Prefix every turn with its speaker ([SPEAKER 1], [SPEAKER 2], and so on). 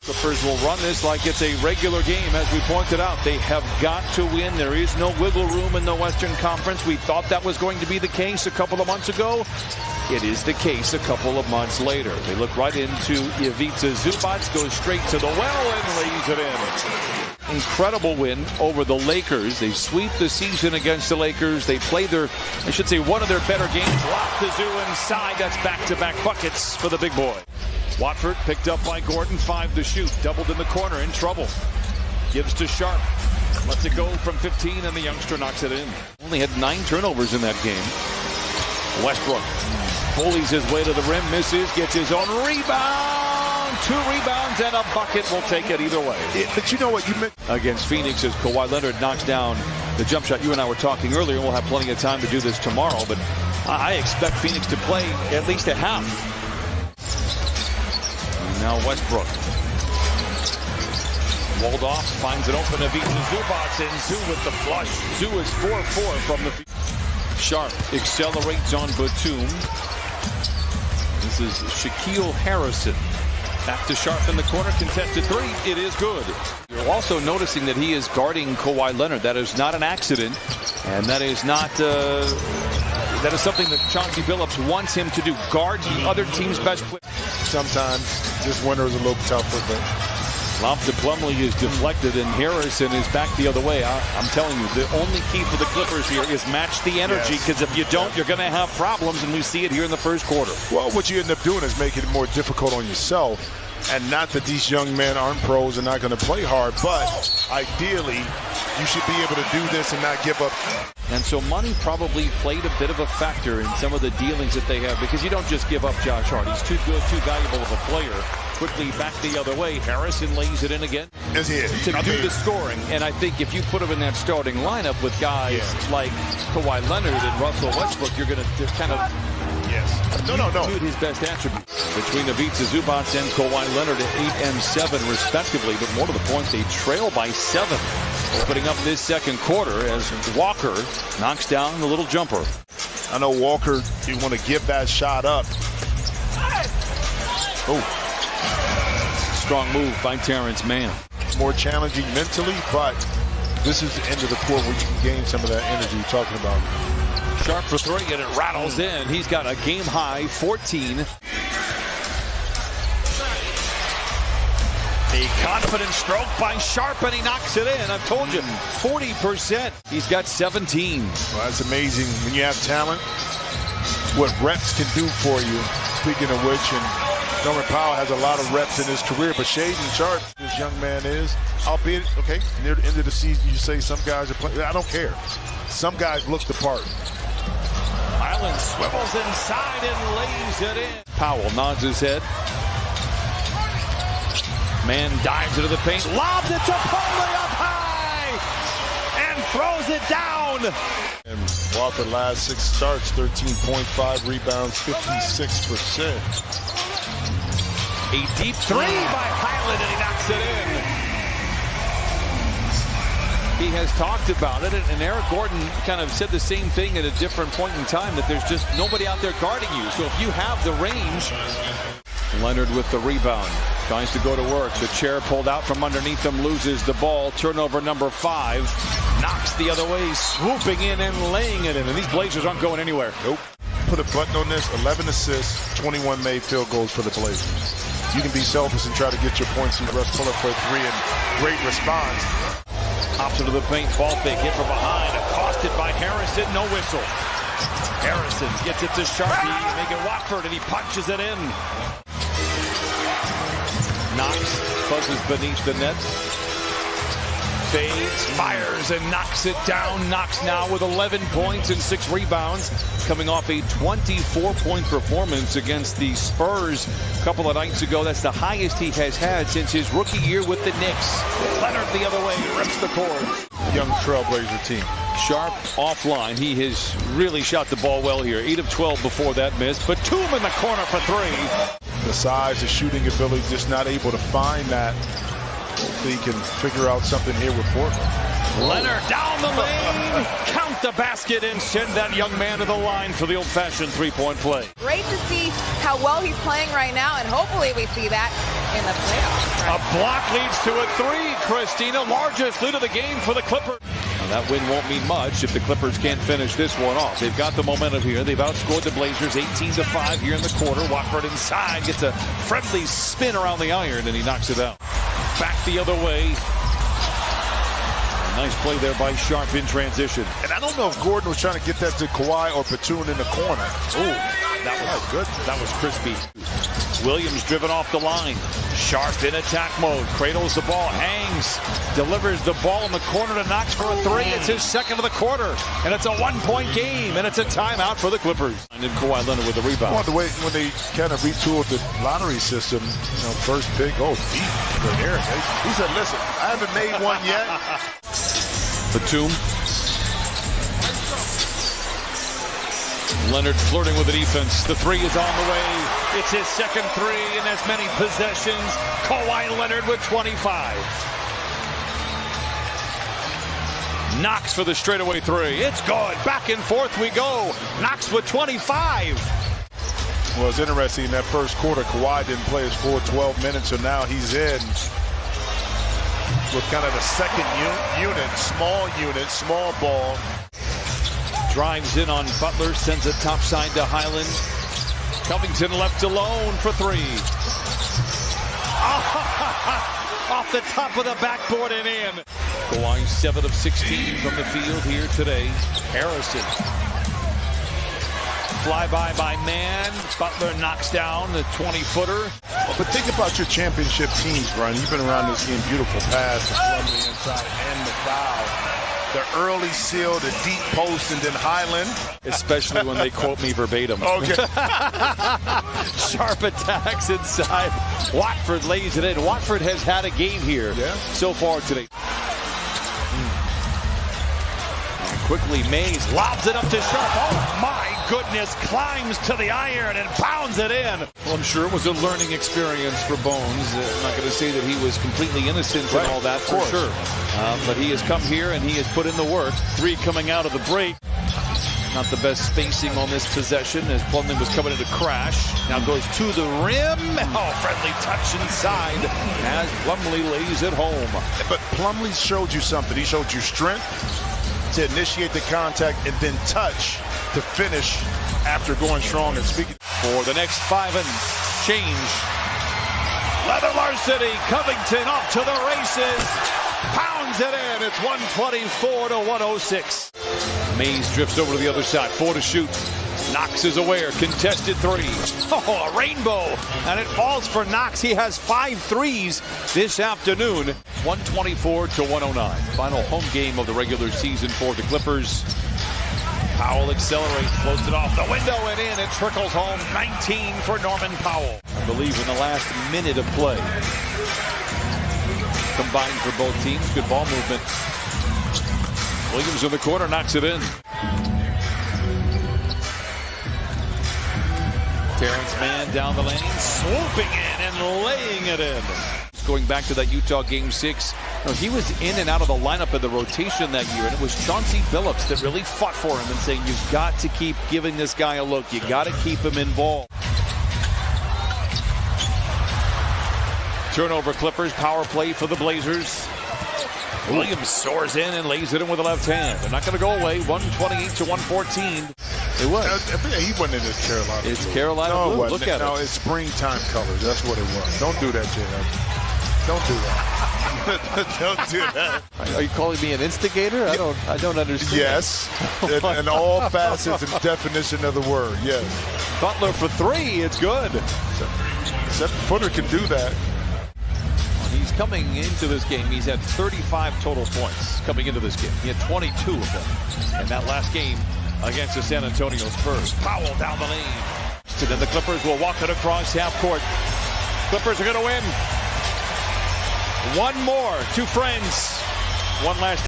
[SPEAKER 1] Clippers will run this like it's a regular game, as we pointed out. They have got to win. There is no wiggle room in the Western Conference. We thought that was going to be the case a couple of months ago. It is the case a couple of months later. They look right into Ivica Zubac, goes straight to the well and lays it in. Incredible win over the Lakers. They sweep the season against the Lakers. They play one of their better games. Lock the Zoo inside. That's back-to-back buckets for the big boy. Watford picked up by Gordon, 5 to shoot. Doubled in the corner, in trouble. Gives to Sharp. Lets it go from 15, and the youngster knocks it in. Only had 9 turnovers in that game. Westbrook bullies his way to the rim, misses, gets his own rebound. 2 rebounds and a bucket. Will take it either way.
[SPEAKER 2] But you know what you meant
[SPEAKER 1] against Phoenix as Kawhi Leonard knocks down the jump shot. You and I were talking earlier. We'll have plenty of time to do this tomorrow, but I expect Phoenix to play at least a half. Now Westbrook. Walled off, finds it open. Ivica Zubac in. Zoo with the flush. Zoo is 4-4 from the field. Sharp accelerates on Batum. This is Shaquille Harrison. Back to Sharp in the corner. Contested 3. It is good. You're also noticing that he is guarding Kawhi Leonard. That is not an accident. And that is not... that is something that Chauncey Billups wants him to do. Guard the other team's best player.
[SPEAKER 2] Sometimes this winter is a little tougher, but
[SPEAKER 1] lob to Plumlee is deflected, and Harrison is back the other way. I'm telling you, the only key for the Clippers here is match the energy, because if you don't, you're going to have problems, and we see it here in the first quarter.
[SPEAKER 2] Well, what you end up doing is making it more difficult on yourself. And not that these young men aren't pros and not going to play hard, but ideally, you should be able to do this and not give up.
[SPEAKER 1] And so money probably played a bit of a factor in some of the dealings that they have, because you don't just give up Josh Hart. He's too good, too valuable of a player. Quickly back the other way. Harrison lays it in again to do the scoring. And I think if you put him in that starting lineup with guys like Kawhi Leonard and Russell Westbrook, you're going to kind of shoot his best attribute. Between Ivica Zubac and Kawhi Leonard at 8 and 7 respectively, but more to the point, they trail by 7. Opening up this second quarter as Walker knocks down the little jumper.
[SPEAKER 2] I know Walker, you want to give that shot up. Oh.
[SPEAKER 1] Strong move by Terrence Mann.
[SPEAKER 2] More challenging mentally, but this is the end of the court where you can gain some of that energy you're talking about.
[SPEAKER 1] Sharp for 3, and it rattles in. He's got a game-high 14. A confident stroke by Sharp, and he knocks it in. I've told you, 40%. He's got 17.
[SPEAKER 2] Well, that's amazing. When you have talent, what reps can do for you. Speaking of which, and Norman Powell has a lot of reps in his career, but Shaedon Sharp, this young man is, albeit, okay, near the end of the season, you say some guys are playing. I don't care. Some guys look the part.
[SPEAKER 1] Island swivels inside and lays it in. Powell nods his head. Man dives into the paint, lobs it to Plumlee up high, and throws it down.
[SPEAKER 2] And Watford last 6 starts, 13.5 rebounds, 56%.
[SPEAKER 1] A deep 3 by Highland, and he knocks it in. He has talked about it, and Eric Gordon kind of said the same thing at a different point in time, that there's just nobody out there guarding you. So if you have the range. Leonard with the rebound. Tries to go to work. The chair pulled out from underneath him, loses the ball. Turnover number 5. Knocks the other way, swooping in and laying it in. And these Blazers aren't going anywhere.
[SPEAKER 2] Nope. Put a button on this. 11 assists, 21 made field goals for the Blazers. You can be selfish and try to get your points. See Russ pull up for a 3 and great response.
[SPEAKER 1] Hops into the paint, ball fake, hit from behind. Accosted by Harrison, no whistle. Harrison gets it to Sharpie, making Watford, and he punches it in. Knox buzzes beneath the net. Fades, fires, and knocks it down. Knox now with 11 points and 6 rebounds, coming off a 24-point performance against the Spurs a couple of nights ago. That's the highest he has had since his rookie year with the Knicks. Leonard the other way, rips the cord.
[SPEAKER 2] Young trailblazer team.
[SPEAKER 1] Sharp offline. He has really shot the ball well here. 8 of 12 before that miss. Batum in the corner for 3.
[SPEAKER 2] The size, the shooting ability, just not able to find that. So he can figure out something here with Portland.
[SPEAKER 1] Leonard down the lane, count the basket, and send that young man to the line for the old-fashioned three-point play.
[SPEAKER 3] Great to see how well he's playing right now, and hopefully we see that in the playoffs.
[SPEAKER 1] A block leads to a three, Christina. Largest lead of the game for the Clippers. Now that win won't mean much if the Clippers can't finish this one off. They've got the momentum here. They've outscored the Blazers 18-5 here in the quarter. Watford inside gets a friendly spin around the iron, and he knocks it out. Back the other way. Nice play there by Sharp in transition.
[SPEAKER 2] And I don't know if Gordon was trying to get that to Kawhi or Batum in the corner.
[SPEAKER 1] Oh, that was good. That was crispy. Williams driven off the line. Sharp in attack mode. Cradles the ball. Hangs. Delivers the ball in the corner to Knox for a three. It's his second of the quarter. And it's a one-point game. And it's a timeout for the Clippers. And then Kawhi Leonard with the rebound.
[SPEAKER 2] Well, the way when they kind of retooled the lottery system, first pick, deep. There. He said, listen, I haven't made one yet.
[SPEAKER 1] Batum. Leonard flirting with the defense. The three is on the way. It's his second three in as many possessions. Kawhi Leonard with 25. Knox for the straightaway three. It's good. Back and forth we go. Knox with 25.
[SPEAKER 2] Well, it's interesting in that first quarter, Kawhi didn't play his full 12 minutes, so now he's in with kind of the second unit, small ball.
[SPEAKER 1] Drives in on Butler, sends it topside to Highland. Covington left alone for three. Off the top of the backboard and in. Kawhi 7 of 16 from the field here today. Harrison. Flyby by man. Butler knocks down the 20-footer.
[SPEAKER 2] But think about your championship teams, Brian. You've been around this game. Beautiful pass from the inside and the foul. The early seal, the deep post, and then Highland.
[SPEAKER 1] Especially when they quote me verbatim.
[SPEAKER 2] Okay.
[SPEAKER 1] Sharp attacks inside. Watford lays it in. Watford has had a game here so far today. And quickly, Mays lobs it up to Sharp. Oh, my goodness. Climbs to the iron and pounds it in. Well, I'm sure it was a learning experience for Bones. I'm not going to say that he was completely innocent and all that, for sure. But he has come here and he has put in the work. Three coming out of the break. Not the best spacing on this possession as Plumlee was coming in to crash. Now goes to the rim. Oh, friendly touch inside as Plumlee lays it home.
[SPEAKER 2] But Plumlee showed you something. He showed you strength to initiate the contact and then touch to finish after going strong. And speaking
[SPEAKER 1] for the next 5 and change. Leather Larceny, Covington off to the races. Pounds it in. It's 124 to 106. Mays drifts over to the other side. 4 to shoot. Knox is aware. Contested three. Oh, a rainbow. And it falls for Knox. He has 5 threes this afternoon. 124 to 109. Final home game of the regular season for the Clippers. Powell accelerates, floats it off the window and in. It trickles home. 19 for Norman Powell. I believe in the last minute of play. Combined for both teams. Good ball movement. Williams in the corner, knocks it in. Terrence Mann down the lane, swooping in and laying it in. Going back to that Utah Game 6, he was in and out of the lineup of the rotation that year, and it was Chauncey Billups that really fought for him and saying, you've got to keep giving this guy a look. You got to keep him involved. Turnover Clippers, power play for the Blazers. Williams soars in and lays it in with the left hand. They're not going to go away. 128 to 114. It was.
[SPEAKER 2] He wasn't in his Carolina.
[SPEAKER 1] It's
[SPEAKER 2] blue.
[SPEAKER 1] Carolina blue. Look at it.
[SPEAKER 2] No, it's springtime colors. That's what it was. Don't do that, J.R. Don't do that. Don't do that.
[SPEAKER 1] Are you calling me an instigator? I don't understand.
[SPEAKER 2] Yes. in all facets and definition of the word. Yes.
[SPEAKER 1] Butler for three. It's good.
[SPEAKER 2] 7-footer can do that.
[SPEAKER 1] He's coming into this game. He's had 35 total points coming into this game. He had 22 of them in that last game against the San Antonio Spurs. Powell down the lane. And then the Clippers will walk it across half court. Clippers are going to win. One more. 2 friends. One last.